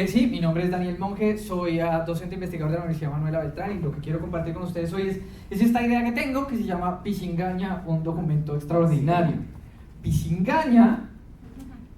Sí, mi nombre es Daniel Monge, soy docente investigador de la Universidad Manuela Beltrán y lo que quiero compartir con ustedes hoy es esta idea que tengo que se llama Pisingaña, un documento extraordinario. Pisingaña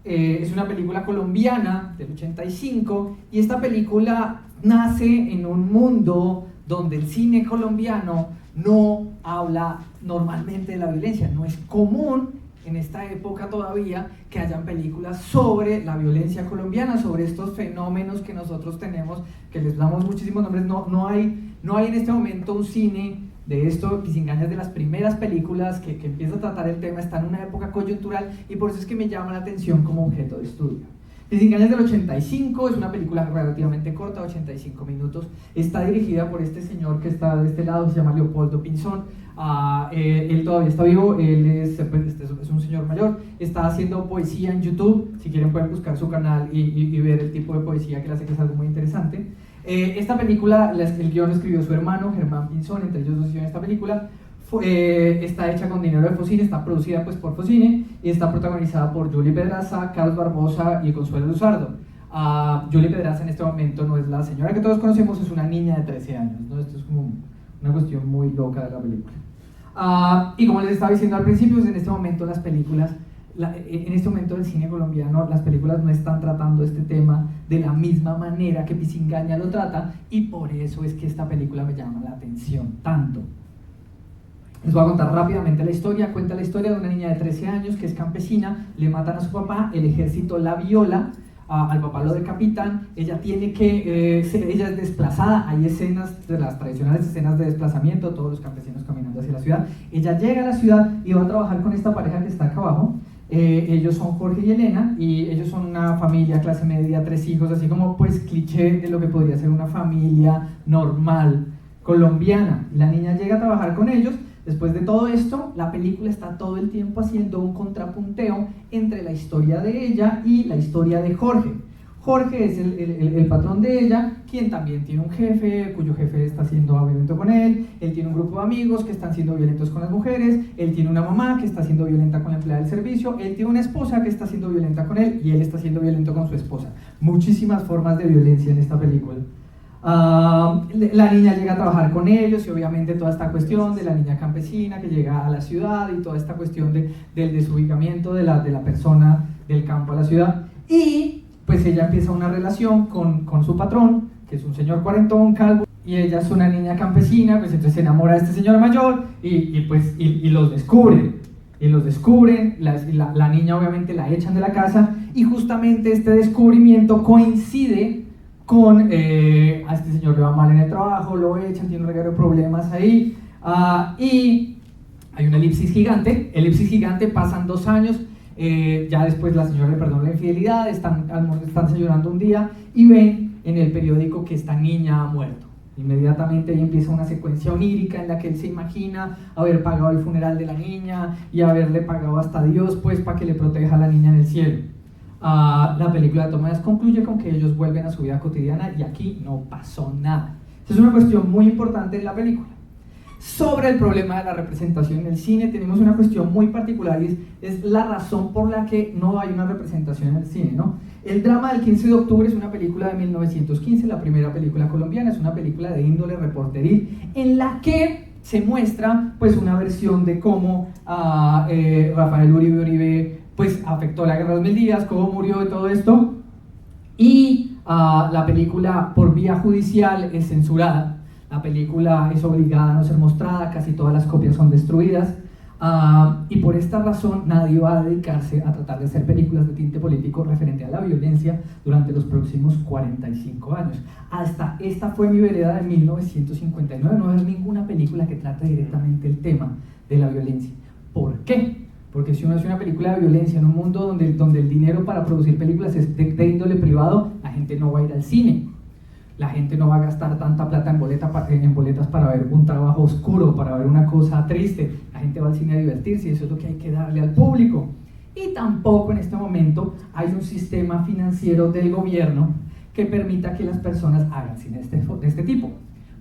es una película colombiana del 85 y esta película nace en un mundo donde el cine colombiano no habla normalmente de la violencia, no es común en esta época todavía que hayan películas sobre la violencia colombiana, sobre estos fenómenos que nosotros tenemos, que les damos muchísimos nombres. No hay en este momento un cine de esto. Pisingaña es de las primeras películas que empieza a tratar el tema, está en una época coyuntural y por eso es que me llama la atención como objeto de estudio. Pisingaña es del 85, es una película relativamente corta, 85 minutos, está dirigida por este señor que está de este lado, se llama Leopoldo Pinzón. Él todavía está vivo, él es un señor mayor, está haciendo poesía en YouTube, si quieren pueden buscar su canal y ver el tipo de poesía que él hace, que es algo muy interesante. Esta película, el guión lo escribió su hermano, Germán Pinzón, entre ellos dos hicieron esta película. Está hecha con dinero de Focine, está producida pues por Focine y está protagonizada por Julie Pedraza, Carlos Barbosa y Consuelo Luzardo. Julie Pedraza en este momento no es la señora que todos conocemos, es una niña de 13 años, ¿no? Esto es como una cuestión muy loca de la película. Y como les estaba diciendo al principio, en este momento las películas, en este momento del cine colombiano, las películas no están tratando este tema de la misma manera que Pisingaña lo trata y por eso es que esta película me llama la atención tanto. Les voy a contar rápidamente la historia. Cuenta la historia de una niña de 13 años que es campesina, le matan a su papá, el ejército la viola, al papá lo decapitan, ella tiene que, ella es desplazada, hay escenas de las tradicionales escenas de desplazamiento, todos los campesinos caminando hacia la ciudad, ella llega a la ciudad y va a trabajar con esta pareja que está acá abajo. Ellos son Jorge y Elena y ellos son una familia clase media, 3 hijos, así como pues cliché de lo que podría ser una familia normal colombiana. La niña llega a trabajar con ellos. Después de todo esto, la película está todo el tiempo haciendo un contrapunteo entre la historia de ella y la historia de Jorge. Jorge es el patrón de ella, quien también tiene un jefe, cuyo jefe está siendo violento con él tiene un grupo de amigos que están siendo violentos con las mujeres, él tiene una mamá que está siendo violenta con la empleada del servicio, él tiene una esposa que está siendo violenta con él y él está siendo violento con su esposa. Muchísimas formas de violencia en esta película. La niña llega a trabajar con ellos y obviamente toda esta cuestión de la niña campesina que llega a la ciudad y toda esta cuestión del desubicamiento de la persona del campo a la ciudad y pues ella empieza una relación con su patrón, que es un señor cuarentón, calvo, y ella es una niña campesina, pues entonces se enamora de este señor mayor y los descubren, la niña obviamente la echan de la casa y justamente este descubrimiento coincide con, a este señor le va mal en el trabajo, lo echan, tiene un reguero de problemas ahí, y hay una elipsis gigante, pasan 2 años, ya después la señora le perdona la infidelidad, están llorando un día y ven en el periódico que esta niña ha muerto. Inmediatamente ahí empieza una secuencia onírica en la que él se imagina haber pagado el funeral de la niña y haberle pagado hasta Dios pues para que le proteja a la niña en el cielo. La película de Tomás concluye con que ellos vuelven a su vida cotidiana y aquí no pasó nada. Esa es una cuestión muy importante en la película. Sobre el problema de la representación en el cine tenemos una cuestión muy particular y es la razón por la que no hay una representación en el cine, ¿no? El drama del 15 de octubre es una película de 1915, la primera película colombiana, es una película de índole reporteril en la que se muestra pues una versión de cómo Rafael Uribe pues afectó la guerra de los 1000 días, cómo murió y todo esto, y la película por vía judicial es censurada, la película es obligada a no ser mostrada, casi todas las copias son destruidas, y por esta razón nadie va a dedicarse a tratar de hacer películas de tinte político referente a la violencia durante los próximos 45 años. Hasta esta fue mi vereda de 1959, no es ninguna película que trate directamente el tema de la violencia. ¿Por qué? Porque si uno hace una película de violencia en un mundo donde el dinero para producir películas es de índole privado, la gente no va a ir al cine. La gente no va a gastar tanta plata en boletas para ver un trabajo oscuro, para ver una cosa triste. La gente va al cine a divertirse y eso es lo que hay que darle al público. Y tampoco en este momento hay un sistema financiero del gobierno que permita que las personas hagan cine de este tipo.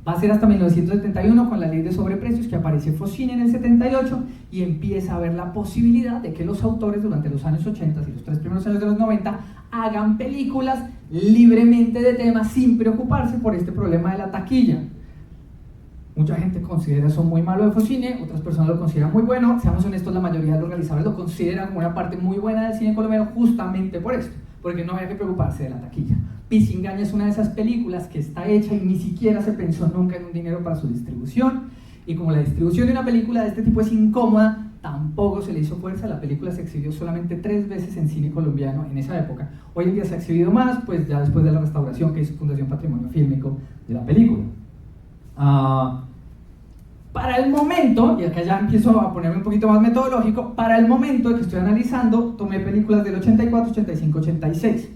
Va a ser hasta 1971 con la ley de sobreprecios que aparece Focine en el 78 y empieza a ver la posibilidad de que los autores durante los años 80 y los 3 primeros años de los 90 hagan películas libremente de temas sin preocuparse por este problema de la taquilla. Mucha gente considera eso muy malo de Focine, otras personas lo consideran muy bueno. Seamos honestos, la mayoría de los realizadores lo consideran como una parte muy buena del cine colombiano justamente por esto, porque no había que preocuparse de la taquilla. Pisingaña es una de esas películas que está hecha y ni siquiera se pensó nunca en un dinero para su distribución, y como la distribución de una película de este tipo es incómoda, tampoco se le hizo fuerza. La película se exhibió solamente 3 veces en cine colombiano en esa época. Hoy en día se ha exhibido más, pues ya después de la restauración que hizo Fundación Patrimonio Fílmico de la película. Para el momento, y acá ya empiezo a ponerme un poquito más metodológico, para el momento que estoy analizando, tomé películas del 84, 85, 86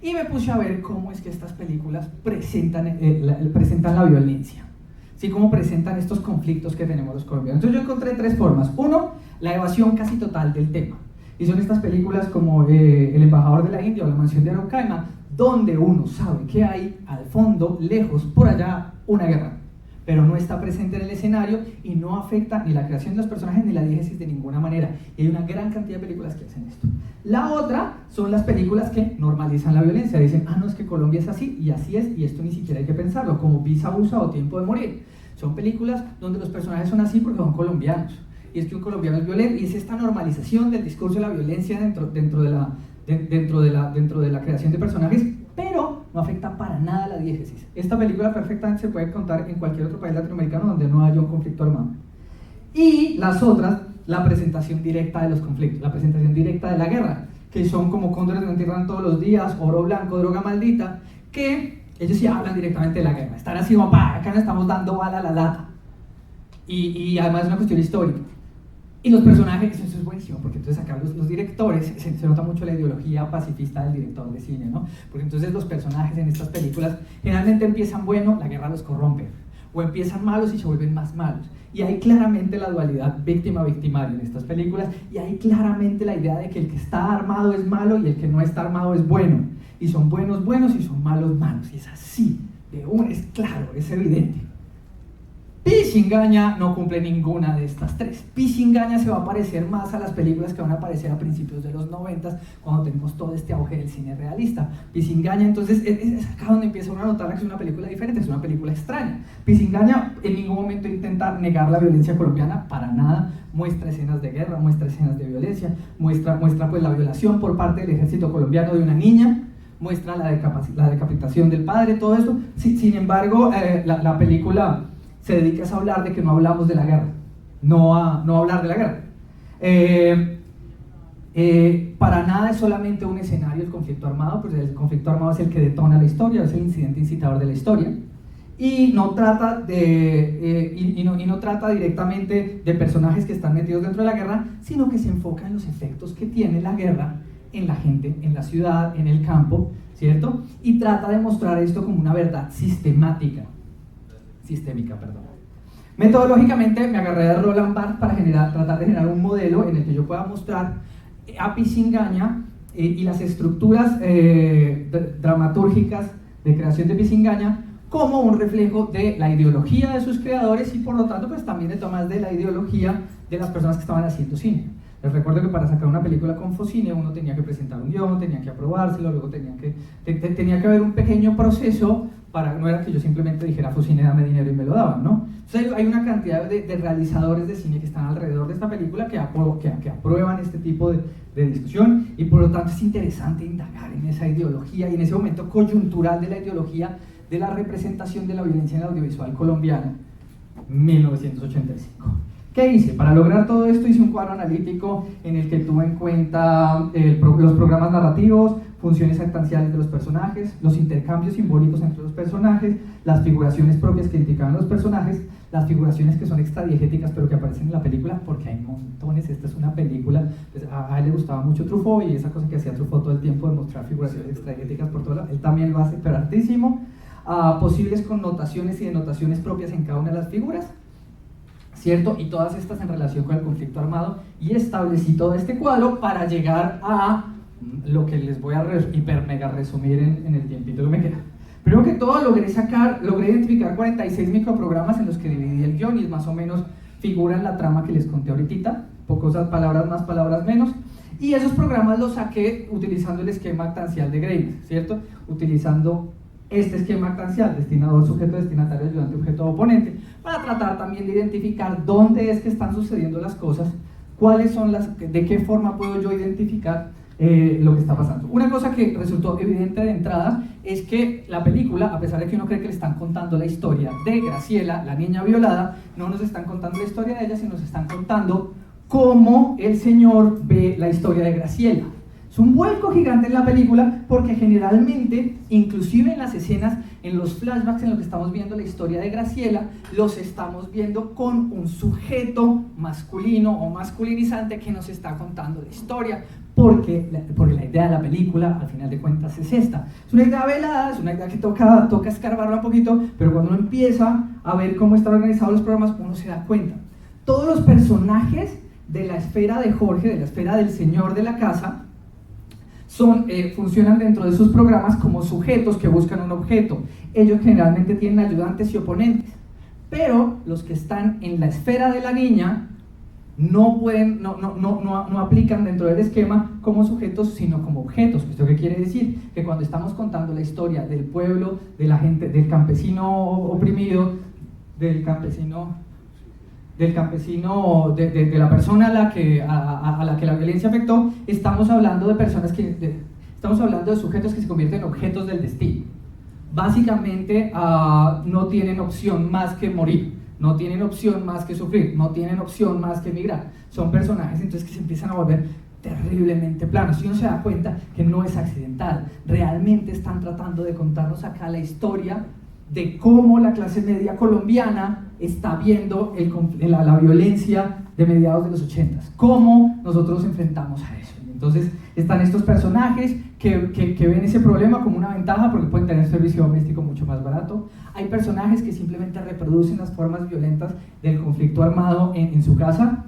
y me puse a ver cómo es que estas películas presentan la violencia, ¿sí? Cómo presentan estos conflictos que tenemos los colombianos. Entonces yo encontré 3 formas. Uno, la evasión casi total del tema, y son estas películas como El embajador de la India o La mansión de Araucaima, donde uno sabe que hay al fondo, lejos, por allá, una guerra, pero no está presente en el escenario y no afecta ni la creación de los personajes ni la diégesis de ninguna manera. Y hay una gran cantidad de películas que hacen esto. La otra son las películas que normalizan la violencia. Dicen, no, es que Colombia es así y así es, y esto ni siquiera hay que pensarlo, como Visa USA o Tiempo de Morir. Son películas donde los personajes son así porque son colombianos. Y es que un colombiano es violento, y es esta normalización del discurso de la violencia dentro de la creación de personajes, pero no afecta para nada la diégesis. Esta película perfectamente se puede contar en cualquier otro país latinoamericano donde no haya un conflicto armado. Y las otras, la presentación directa de los conflictos, la presentación directa de la guerra, que son como Cóndores no entierran todos los días, Oro Blanco, Droga Maldita, que ellos sí hablan directamente de la guerra. Están así, papá, acá nos estamos dando bala a la lata. Y además es una cuestión histórica. Y los personajes, eso es buenísimo, porque entonces acá los directores, se nota mucho la ideología pacifista del director de cine, ¿no? Porque entonces los personajes en estas películas generalmente empiezan buenos, la guerra los corrompe, o empiezan malos y se vuelven más malos. Y hay claramente la dualidad víctima-victimario en estas películas, y hay claramente la idea de que el que está armado es malo y el que no está armado es bueno. Y son buenos y son malos malos, y es así, es claro, es evidente. Pisingaña no cumple ninguna de estas 3. Pisingaña se va a parecer más a las películas que van a aparecer a principios de los 90, cuando tenemos todo este auge del cine realista. Pisingaña, entonces, es acá donde empieza uno a notar que es una película diferente, es una película extraña. Pisingaña en ningún momento intenta negar la violencia colombiana, para nada. Muestra escenas de guerra, muestra escenas de violencia, muestra pues la violación por parte del ejército colombiano de una niña, muestra la decapitación del padre, todo esto. Sin embargo, la película se dedica a hablar de que no hablamos de la guerra, no hablar de la guerra. Para nada es solamente un escenario el conflicto armado, pues el conflicto armado es el que detona la historia, es el incidente incitador de la historia, y no trata directamente de personajes que están metidos dentro de la guerra, sino que se enfoca en los efectos que tiene la guerra en la gente, en la ciudad, en el campo, ¿cierto? Y trata de mostrar esto como una verdad sistémica. Metodológicamente me agarré de Roland Barthes para tratar de generar un modelo en el que yo pueda mostrar a Pisingaña y las estructuras dramatúrgicas de creación de Pisingaña como un reflejo de la ideología de sus creadores y por lo tanto pues también de tomas de la ideología de las personas que estaban haciendo cine. Les recuerdo que para sacar una película con Focine uno tenía que presentar un guión, tenía que aprobárselo, luego tenía que haber un pequeño proceso. No era que yo simplemente dijera Focine dame dinero y me lo daban, ¿no? Entonces hay una cantidad de realizadores de cine que están alrededor de esta película que aprueban este tipo de discusión, y por lo tanto es interesante indagar en esa ideología y en ese momento coyuntural de la ideología de la representación de la violencia en el audiovisual colombiano, 1985. ¿Qué hice? Para lograr todo esto hice un cuadro analítico en el que tuve en cuenta los programas narrativos, funciones actanciales de los personajes, los intercambios simbólicos entre los personajes, las figuraciones propias que indicaban los personajes, las figuraciones que son extradiegéticas pero que aparecen en la película, porque hay montones. Esta es una película, pues a él le gustaba mucho Truffaut, y esa cosa que hacía Truffaut todo el tiempo de mostrar figuraciones extradiegéticas por todo lado, él también lo hace, pero hartísimo. Posibles connotaciones y denotaciones propias en cada una de las figuras, ¿cierto? Y todas estas en relación con el conflicto armado, y establecí todo este cuadro para llegar a lo que les voy a hiper mega resumir en el tiempito que me queda. Primero que todo logré identificar 46 microprogramas en los que dividí el guión, y es más o menos figura en la trama que les conté ahorita, pocas palabras más, palabras menos. Y esos programas los saqué utilizando el esquema actancial de Greider, ¿cierto? Utilizando este esquema actancial, destinador, sujeto, destinatario, ayudante, objeto, oponente, para tratar también de identificar dónde es que están sucediendo las cosas, de qué forma puedo yo identificar lo que está pasando. Una cosa que resultó evidente de entrada es que la película, a pesar de que uno cree que le están contando la historia de Graciela, la niña violada, no nos están contando la historia de ella, sino nos están contando cómo el señor ve la historia de Graciela. Es un vuelco gigante en la película porque generalmente, inclusive en las escenas, en los flashbacks en los que estamos viendo la historia de Graciela, los estamos viendo con un sujeto masculino o masculinizante que nos está contando la historia, porque la idea de la película, al final de cuentas, es esta. Es una idea velada, es una idea que toca escarbarla un poquito, pero cuando uno empieza a ver cómo están organizados los programas, uno se da cuenta. Todos los personajes de la esfera de Jorge, de la esfera del señor de la casa, funcionan dentro de sus programas como sujetos que buscan un objeto. Ellos generalmente tienen ayudantes y oponentes, pero los que están en la esfera de la niña no aplican dentro del esquema como sujetos, sino como objetos. ¿Esto qué quiere decir? Que cuando estamos contando la historia del pueblo, de la gente, del campesino oprimido, de la persona a la que la violencia afectó, estamos hablando de personas estamos hablando de sujetos que se convierten en objetos del destino. Básicamente no tienen opción más que morir, no tienen opción más que sufrir, no tienen opción más que emigrar. Son personajes entonces que se empiezan a volver terriblemente planos, y uno se da cuenta que no es accidental, realmente están tratando de contarnos acá la historia de cómo la clase media colombiana está viendo la violencia de mediados de los 80s, cómo nosotros nos enfrentamos a eso. Entonces están estos personajes que ven ese problema como una ventaja porque pueden tener servicio doméstico mucho más barato. Hay personajes que simplemente reproducen las formas violentas del conflicto armado en su casa,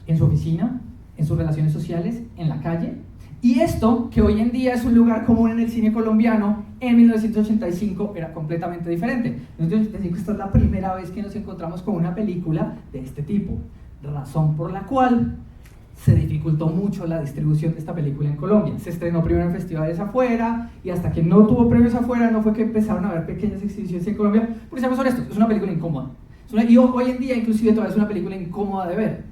en su oficina, en sus relaciones sociales, en la calle. Y esto, que hoy en día es un lugar común en el cine colombiano, en 1985 era completamente diferente. En 1985 esta es la primera vez que nos encontramos con una película de este tipo, razón por la cual se dificultó mucho la distribución de esta película en Colombia. Se estrenó primero en festivales afuera, y hasta que no tuvo premios afuera no fue que empezaron a haber pequeñas exhibiciones en Colombia, porque seamos honestos, es una película incómoda. Y hoy en día inclusive todavía es una película incómoda de ver.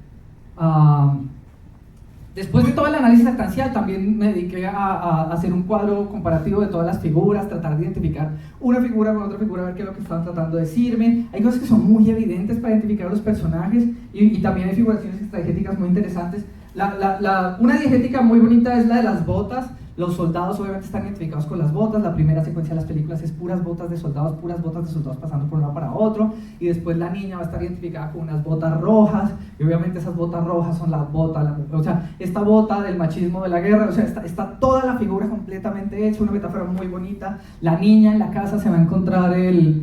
Después de todo el análisis actancial, también me dediqué a hacer un cuadro comparativo de todas las figuras, tratar de identificar una figura con otra figura, ver qué es lo que están tratando de decirme. Hay cosas que son muy evidentes para identificar a los personajes, y también hay figuraciones extradiegéticas muy interesantes. Una diegética muy bonita es la de las botas. Los soldados obviamente están identificados con las botas. La primera secuencia de las películas es puras botas de soldados pasando por un lado para otro, y después la niña va a estar identificada con unas botas rojas, y obviamente esas botas rojas son las botas, o sea, esta bota del machismo de la guerra. O sea, está toda la figura completamente hecha, una metáfora muy bonita. La niña en la casa se va a encontrar el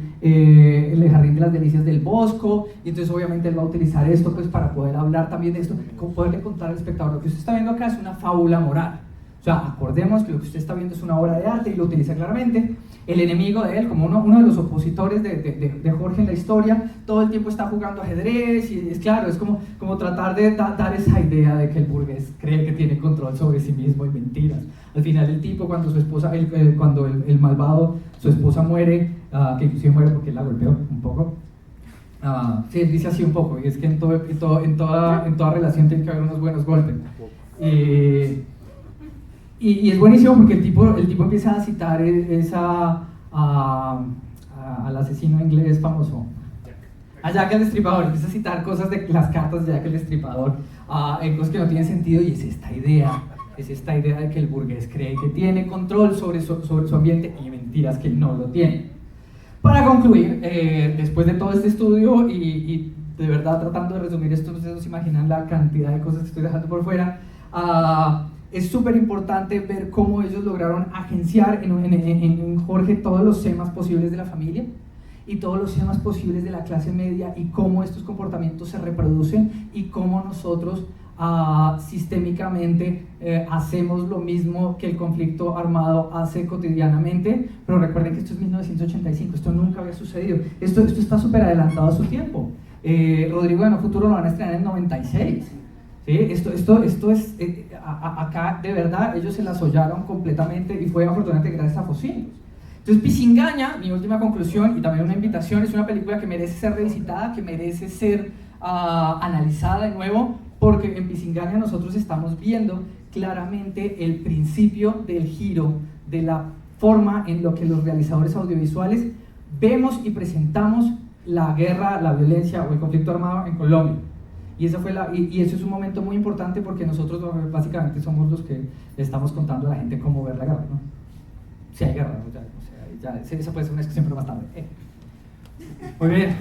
jardín de las delicias del Bosco, y entonces obviamente él va a utilizar esto pues para poder hablar también de esto, poderle contar al espectador. Lo que usted está viendo acá es una fábula moral. O sea, acordemos que lo que usted está viendo es una obra de arte, y lo utiliza claramente. El enemigo de él, como uno de los opositores de Jorge en la historia, todo el tiempo está jugando ajedrez, y es claro, es como tratar de dar esa idea de que el burgués cree que tiene control sobre sí mismo, y mentiras. Al final el tipo, cuando su esposa, cuando el malvado, su esposa muere, que inclusive muere porque él la golpeó un poco. Sí, él dice así un poco, y es que en toda relación tiene que haber unos buenos golpes. Y es buenísimo porque el tipo empieza a citar al asesino inglés famoso, a Jack el Destripador. Empieza a citar cosas de las cartas de Jack el Destripador, en cosas que no tienen sentido, y es esta idea de que el burgués cree que tiene control sobre su ambiente, y mentiras, que no lo tiene. Para concluir, después de todo este estudio, y de verdad tratando de resumir esto, ustedes no se imaginan la cantidad de cosas que estoy dejando por fuera. Es súper importante ver cómo ellos lograron agenciar en Jorge todos los temas posibles de la familia y todos los temas posibles de la clase media, y cómo estos comportamientos se reproducen, y cómo nosotros sistémicamente hacemos lo mismo que el conflicto armado hace cotidianamente, pero recuerden que esto es 1985, esto nunca había sucedido, esto está súper adelantado a su tiempo. Rodrigo de No Futuro lo van a estrenar en el 96. ¿Sí? Esto es, acá de verdad ellos se la sollaron completamente y fue afortunadamente gracias a Focinos. Entonces Pisingaña, mi última conclusión y también una invitación, es una película que merece ser revisitada, que merece ser analizada de nuevo, porque en Pisingaña nosotros estamos viendo claramente el principio del giro, de la forma en lo que los realizadores audiovisuales vemos y presentamos la guerra, la violencia o el conflicto armado en Colombia. Y eso es un momento muy importante porque nosotros básicamente somos los que le estamos contando a la gente cómo ver la guerra, ¿no? Si hay guerra, ¿no? Esa puede ser una discusión pero más tarde. Muy bien.